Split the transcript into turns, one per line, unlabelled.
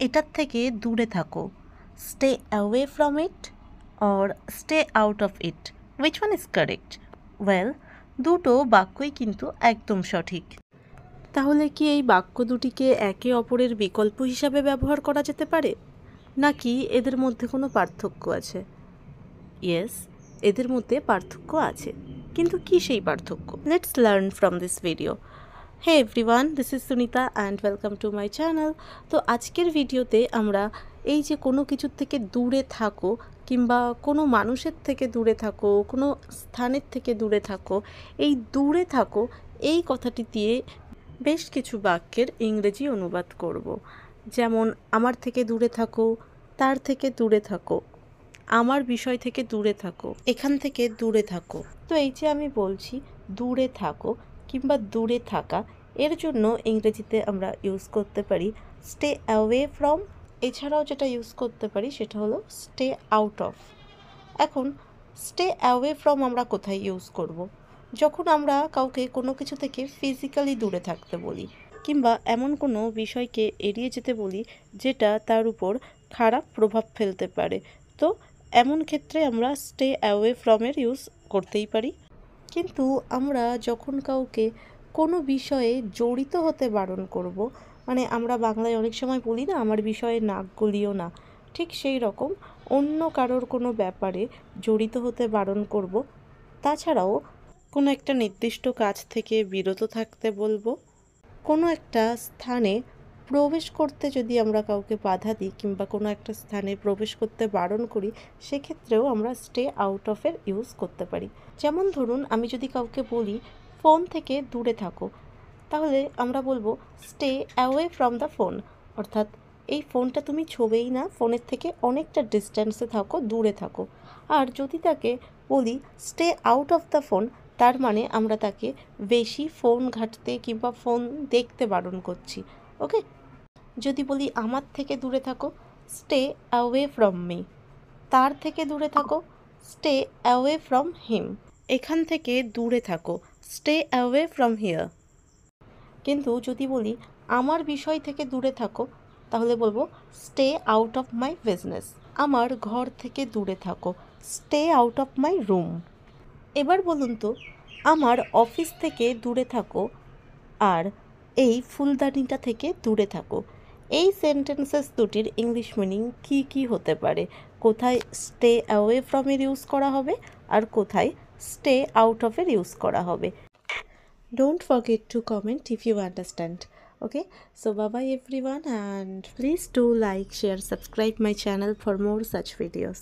এটার থেকে দূরে থাকো, stay away from it or stay out of it, which one is correct? Well, দুটো বাক্যই কিন্তু একদম সঠিক। তাহলে কি এই বাক্য দুটিকে একে অপরের বিকল্প হিসাবে ব্যবহার করা যেতে পারে, নাকি এদের মধ্যে কোনো পার্থক্য আছে? ইয়েস, এদের মধ্যে পার্থক্য আছে, কিন্তু কি সেই পার্থক্য? Let's learn from this video. Hey everyone, this is Sunita and welcome to my channel. তো আজকের ভিডিওতে আমরা এই যে কোনো কিছুর থেকে দূরে থাকো কিংবা কোনো মানুষের থেকে দূরে থাকো, কোনো স্থানের থেকে দূরে থাকো, এই দূরে থাকো এই কথাটি দিয়ে বেশ কিছু বাক্যের ইংরেজি অনুবাদ করব। যেমন আমার থেকে দূরে থাকো, তার থেকে দূরে থাকো, আমার বিষয় থেকে দূরে থাকো, এখান থেকে দূরে থাকো। তো এই যে আমি বলছি দূরে থাকো কিংবা দূরে থাকা, এর জন্য ইংরেজিতে আমরা ইউজ করতে পারি স্টে অ্যাওয়ে ফ্রম। এছাড়াও যেটা ইউজ করতে পারি সেটা হলো স্টে আউট অফ। এখন স্টে অ্যাওয়ে ফ্রম আমরা কোথায় ইউজ করব? যখন আমরা কাউকে কোনো কিছু থেকে ফিজিক্যালি দূরে থাকতে বলি কিংবা এমন কোনো বিষয়কে এড়িয়ে যেতে বলি যেটা তার উপর খারাপ প্রভাব ফেলতে পারে, তো এমন ক্ষেত্রে আমরা স্টে অ্যাওয়ে ফ্রমের ইউজ করতেই পারি। কিন্তু আমরা যখন কাউকে কোনো বিষয়ে জড়িত হতে বারণ করব, মানে আমরা বাংলায় অনেক সময় বলি না আমার বিষয়ে নাক গলিও না, ঠিক সেই রকম অন্য কারোর কোনো ব্যাপারে জড়িত হতে বারণ করব। তাছাড়াও কোনো একটা নির্দিষ্ট কাজ থেকে বিরত থাকতে বলবো। কোনো একটা স্থানে প্রবেশ করতে যদি আমরা কাউকে বাধা দিই কিংবা কোনো একটা স্থানে প্রবেশ করতে বারণ করি, সেক্ষেত্রেও আমরা স্টে আউট অফের ইউজ করতে পারি। যেমন ধরুন আমি যদি কাউকে বলি ফোন থেকে দূরে থাকো, তাহলে আমরা বলবো stay away from the phone, অর্থাৎ এই ফোনটা তুমি ছোবেই না, ফোনের থেকে অনেকটা ডিস্ট্যান্সে থাকো, দূরে থাকো। আর যদি তাকে বলি stay out of the phone, তার মানে আমরা তাকে বেশি ফোন ঘাঁটতে কিংবা ফোন দেখতে বারণ করছি। ওকে, যদি বলি আমার থেকে দূরে থাকো, স্টে অ্যাওয়ে ফ্রম মি। তার থেকে দূরে থাকো, স্টে অ্যাওয়ে ফ্রম হিম। এখান থেকে দূরে থাকো, স্টে অ্যাওয়ে ফ্রম হিয়ার। কিন্তু যদি বলি আমার বিষয় থেকে দূরে থাকো, তাহলে বলবো stay out of my business. আমার ঘর থেকে দূরে থাকো, stay out of my room. এবার বলুন তো, আমার অফিস থেকে দূরে থাকো আর এই ফুলদানিটা থেকে দূরে থাকো, এই সেন্টেন্সেস দুটির ইংলিশ মিনিং কী কী হতে পারে? কোথায় স্টে অ্যাওয়ে ফ্রমের ইউজ করা হবে আর কোথায় স্টে আউট অফের ইউজ করা হবে? Don't forget to comment if you understand. Okay, so bye bye everyone, and please do like, share, subscribe my channel for more such videos.